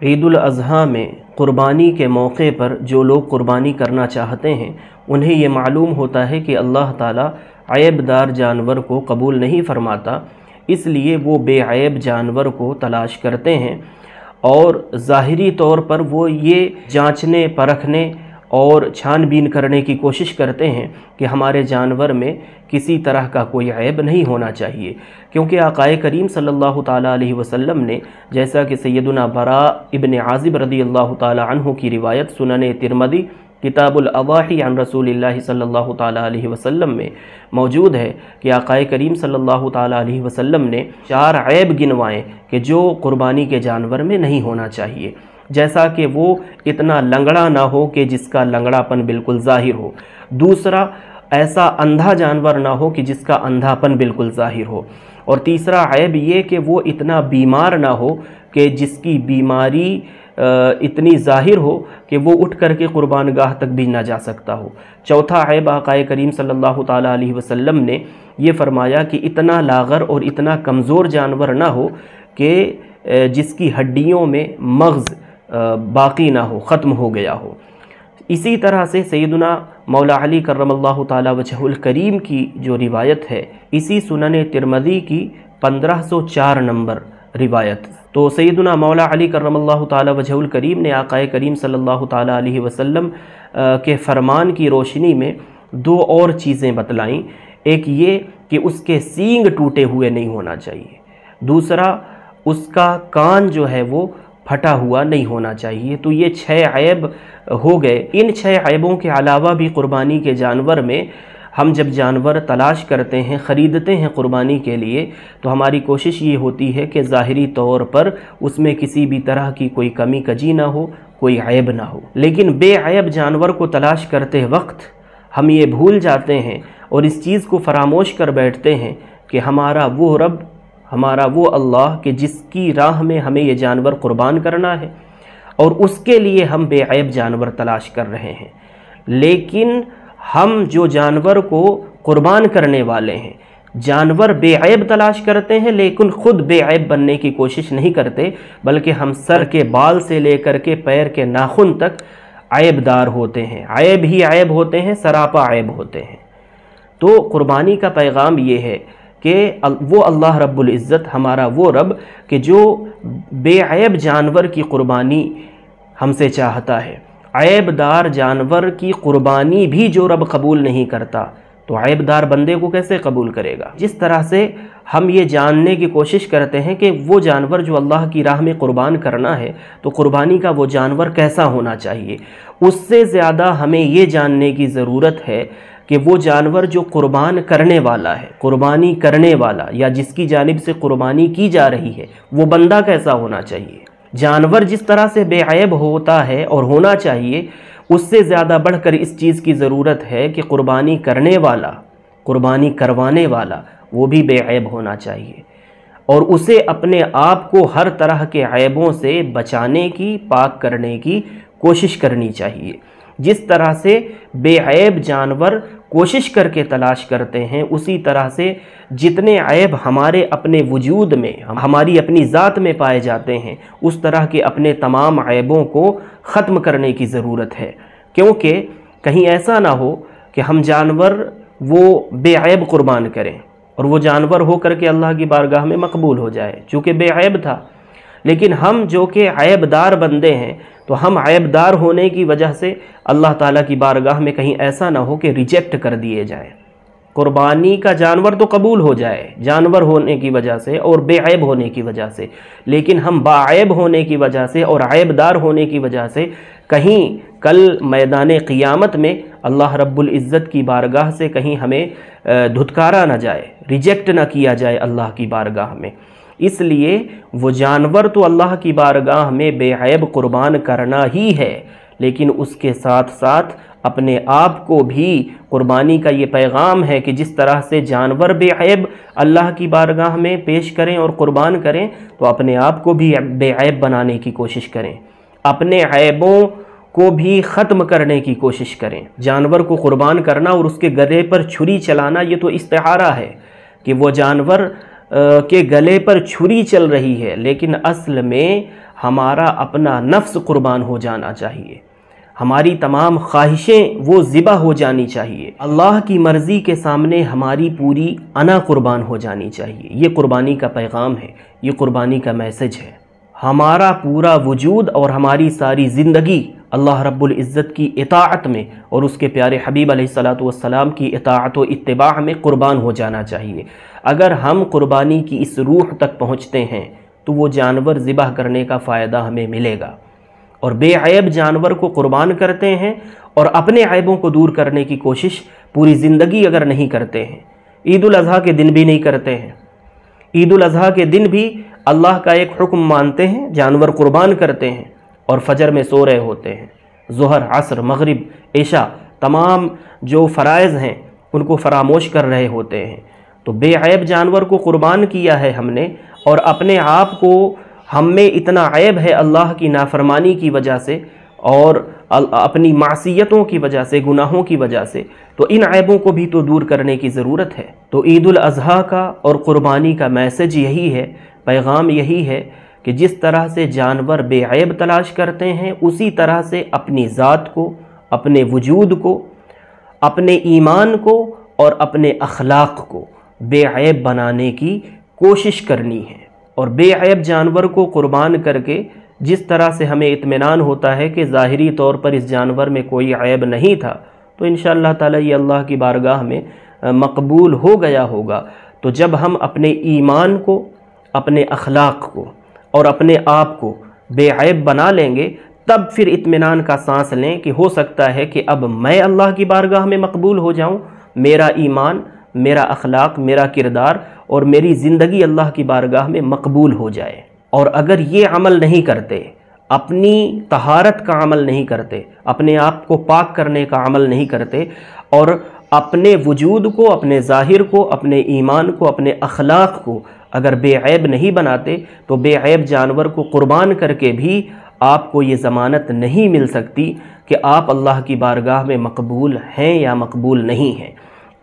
عید الاضحیٰ میں قربانی کے موقع پر جو لوگ قربانی کرنا چاہتے ہیں انہیں یہ معلوم ہوتا ہے کہ اللہ تعالیٰ عیب دار جانور کو قبول نہیں فرماتا، اس لیے وہ بے عیب جانور کو تلاش کرتے ہیں اور ظاہری طور پر وہ یہ جانچنے پرکھنے اور چھان بین کرنے کی کوشش کرتے ہیں کہ ہمارے جانور میں کسی طرح کا کوئی عیب نہیں ہونا چاہیے، کیونکہ آقا کریم صلی اللہ تعالیٰ علیہ وسلم نے، جیسا کہ سیدنا براء ابن عازب رضی اللہ تعالیٰ عنہ کی روایت سنن ترمذی کتاب الاضاحی عن رسول اللہ صلی اللہ تعالیٰ علیہ وسلم میں موجود ہے کہ آقا کریم صلی اللہ تعالیٰ علیہ وسلم نے 4 عیب گنوائے کہ جو قربانی کے جانور میں نہیں ہونا چاہیے، جیسا کہ وہ اتنا لنگڑا نہ ہو کہ جس کا لنگڑا پن بالکل ظاہر ہو، دوسرا ایسا اندھا جانور نہ ہو کہ جس کا اندھا پن بالکل ظاہر ہو، اور تیسرا عیب یہ کہ وہ اتنا بیمار نہ ہو کہ جس کی بیماری اتنی ظاہر ہو کہ وہ اٹھ کر کے قربان گاہ تک بھی نہ جا سکتا ہو، چوتھا عیب آقا کریم صلی اللہ تعالیٰ علیہ وسلم نے یہ فرمایا کہ اتنا لاغر اور اتنا کمزور جانور نہ ہو کہ جس کی ہڈیوں میں مغز باقی نہ ہو، ختم ہو گیا ہو۔ اسی طرح سے سیدنا مولا علی کرم اللہ تعالیٰ وجہ الکریم کی جو روایت ہے، اسی سنن ترمذی کی 1504 نمبر روایت، تو سیدنا مولا علی کرم اللہ تعالیٰ وجہ الکریم نے آقا کریم صلی اللہ تعالیٰ علیہ وسلم کے فرمان کی روشنی میں 2 اور چیزیں بتلائیں، ایک یہ کہ اس کے سینگ ٹوٹے ہوئے نہیں ہونا چاہیے، دوسرا اس کا کان جو ہے وہ پھٹا ہوا نہیں ہونا چاہیے۔ تو یہ 6 عیب ہو گئے۔ ان 6 عیبوں کے علاوہ بھی قربانی کے جانور میں ہم جب جانور تلاش کرتے ہیں، خریدتے ہیں قربانی کے لیے، تو ہماری کوشش یہ ہوتی ہے کہ ظاہری طور پر اس میں کسی بھی طرح کی کوئی کمی کجی نہ ہو، کوئی عیب نہ ہو، لیکن بے عیب جانور کو تلاش کرتے وقت ہم یہ بھول جاتے ہیں اور اس چیز کو فراموش کر بیٹھتے ہیں کہ ہمارا وہ رب، ہمارا وہ اللہ کہ جس کی راہ میں ہمیں یہ جانور قربان کرنا ہے، اور اس کے لیے ہم بے عیب جانور تلاش کر رہے ہیں، لیکن ہم جو جانور کو قربان کرنے والے ہیں، جانور بے عیب تلاش کرتے ہیں لیکن خود بے عیب بننے کی کوشش نہیں کرتے، بلکہ ہم سر کے بال سے لے کر کے پیر کے ناخن تک عیب دار ہوتے ہیں، عیب ہی عیب ہوتے ہیں، سراپا عیب ہوتے ہیں۔ تو قربانی کا پیغام یہ ہے کہ وہ اللہ رب العزت، ہمارا وہ رب کہ جو بے عیب جانور کی قربانی ہم سے چاہتا ہے، عیب دار جانور کی قربانی بھی جو رب قبول نہیں کرتا تو عیب دار بندے کو کیسے قبول کرے گا؟ جس طرح سے ہم یہ جاننے کی کوشش کرتے ہیں کہ وہ جانور جو اللہ کی راہ میں قربان کرنا ہے تو قربانی کا وہ جانور کیسا ہونا چاہیے، اس سے زیادہ ہمیں یہ جاننے کی ضرورت ہے کہ وہ جانور جو قربان کرنے والا ہے، قربانی کرنے والا یا جس کی جانب سے قربانی کی جا رہی ہے، وہ بندہ کیسا ہونا چاہیے۔ جانور جس طرح سے بے عیب ہوتا ہے اور ہونا چاہیے، اس سے زیادہ بڑھ کر اس چیز کی ضرورت ہے کہ قربانی کرنے والا، قربانی کروانے والا وہ بھی بے عیب ہونا چاہیے، اور اسے اپنے آپ کو ہر طرح کے عیبوں سے بچانے کی، پاک کرنے کی کوشش کرنی چاہیے۔ جس طرح سے بے عیب جانور کوشش کر کے تلاش کرتے ہیں، اسی طرح سے جتنے عیب ہمارے اپنے وجود میں، ہماری اپنی ذات میں پائے جاتے ہیں، اس طرح کے اپنے تمام عیبوں کو ختم کرنے کی ضرورت ہے، کیونکہ کہیں ایسا نہ ہو کہ ہم جانور وہ بے عیب قربان کریں اور وہ جانور ہو کر کے اللہ کی بارگاہ میں مقبول ہو جائے چونکہ بے عیب تھا، لیکن ہم جو کہ عیب دار بندے ہیں تو ہم عیب دار ہونے کی وجہ سے اللہ تعالیٰ کی بارگاہ میں کہیں ایسا نہ ہو کہ ریجیکٹ کر دیے جائیں، قربانی کا جانور تو قبول ہو جائے جانور ہونے کی وجہ سے اور بے عیب ہونے کی وجہ سے، لیکن ہم باعیب ہونے کی وجہ سے اور عیب دار ہونے کی وجہ سے کہیں کل میدان قیامت میں اللہ رب العزت کی بارگاہ سے کہیں ہمیں دھتکارا نہ جائے، ریجیکٹ نہ کیا جائے اللہ کی بارگاہ میں۔ اس لیے وہ جانور تو اللہ کی بارگاہ میں بے عیب قربان کرنا ہی ہے، لیکن اس کے ساتھ ساتھ اپنے آپ کو بھی قربانی کا یہ پیغام ہے کہ جس طرح سے جانور بے عیب اللہ کی بارگاہ میں پیش کریں اور قربان کریں تو اپنے آپ کو بھی بے عیب بنانے کی کوشش کریں، اپنے عیبوں کو بھی ختم کرنے کی کوشش کریں۔ جانور کو قربان کرنا اور اس کے گلے پر چھری چلانا یہ تو استعارہ ہے کہ وہ جانور کے گلے پر چھری چل رہی ہے، لیکن اصل میں ہمارا اپنا نفس قربان ہو جانا چاہیے، ہماری تمام خواہشیں وہ ذبح ہو جانی چاہیے، اللہ کی مرضی کے سامنے ہماری پوری انا قربان ہو جانی چاہیے۔ یہ قربانی کا پیغام ہے، یہ قربانی کا میسج ہے۔ ہمارا پورا وجود اور ہماری ساری زندگی اللہ رب العزت کی اطاعت میں اور اس کے پیارے حبیب علیہ السلام کی اطاعت و اتباع میں قربان ہو جانا چاہیے۔ اگر ہم قربانی کی اس روح تک پہنچتے ہیں تو وہ جانور ذبح کرنے کا فائدہ ہمیں ملے گا، اور بے عیب جانور کو قربان کرتے ہیں اور اپنے عیبوں کو دور کرنے کی کوشش پوری زندگی اگر نہیں کرتے ہیں، عید الاضحیٰ کے دن بھی نہیں کرتے ہیں، عید الاضحیٰ کے دن بھی اللہ کا ایک حکم مانتے ہیں، جانور قربان کرتے ہیں اور فجر میں سو رہے ہوتے ہیں، ظہر، عصر، مغرب، عشاء تمام جو فرائض ہیں ان کو فراموش کر رہے ہوتے ہیں۔ تو بے عیب جانور کو قربان کیا ہے ہم نے، اور اپنے آپ کو ہم میں اتنا عیب ہے اللہ کی نافرمانی کی وجہ سے اور اپنی معصیتوں کی وجہ سے، گناہوں کی وجہ سے، تو ان عیبوں کو بھی تو دور کرنے کی ضرورت ہے۔ تو عید الاضحیٰ کا اور قربانی کا میسج یہی ہے، پیغام یہی ہے کہ جس طرح سے جانور بے عیب تلاش کرتے ہیں، اسی طرح سے اپنی ذات کو، اپنے وجود کو، اپنے ایمان کو اور اپنے اخلاق کو بے عیب بنانے کی کوشش کرنی ہے۔ اور بے عیب جانور کو قربان کر کے جس طرح سے ہمیں اطمینان ہوتا ہے کہ ظاہری طور پر اس جانور میں کوئی عیب نہیں تھا، تو انشاءاللہ تعالی یہ اللہ کی بارگاہ میں مقبول ہو گیا ہوگا۔ تو جب ہم اپنے ایمان کو، اپنے اخلاق کو اور اپنے آپ کو بے عیب بنا لیں گے، تب پھر اطمینان کا سانس لیں کہ ہو سکتا ہے کہ اب میں اللہ کی بارگاہ میں مقبول ہو جاؤں، میرا ایمان، میرا اخلاق، میرا کردار اور میری زندگی اللہ کی بارگاہ میں مقبول ہو جائے۔ اور اگر یہ عمل نہیں کرتے، اپنی طہارت کا عمل نہیں کرتے، اپنے آپ کو پاک کرنے کا عمل نہیں کرتے، اور اپنے وجود کو، اپنے ظاہر کو، اپنے ایمان کو، اپنے اخلاق کو اگر بے عیب نہیں بناتے، تو بے عیب جانور کو قربان کر کے بھی آپ کو یہ ضمانت نہیں مل سکتی کہ آپ اللہ کی بارگاہ میں مقبول ہیں یا مقبول نہیں ہیں۔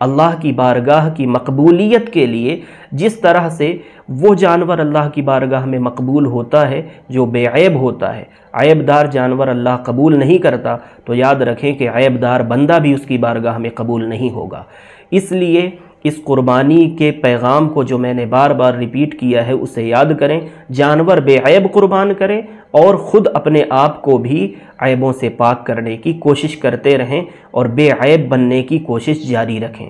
اللہ کی بارگاہ کی مقبولیت کے لیے جس طرح سے وہ جانور اللہ کی بارگاہ میں مقبول ہوتا ہے جو بے عیب ہوتا ہے، عیب دار جانور اللہ قبول نہیں کرتا، تو یاد رکھیں کہ عیب دار بندہ بھی اس کی بارگاہ میں قبول نہیں ہوگا۔ اس لیے اس قربانی کے پیغام کو جو میں نے بار بار ریپیٹ کیا ہے اسے یاد کریں، جانور بے عیب قربان کریں اور خود اپنے آپ کو بھی عیبوں سے پاک کرنے کی کوشش کرتے رہیں اور بے عیب بننے کی کوشش جاری رکھیں۔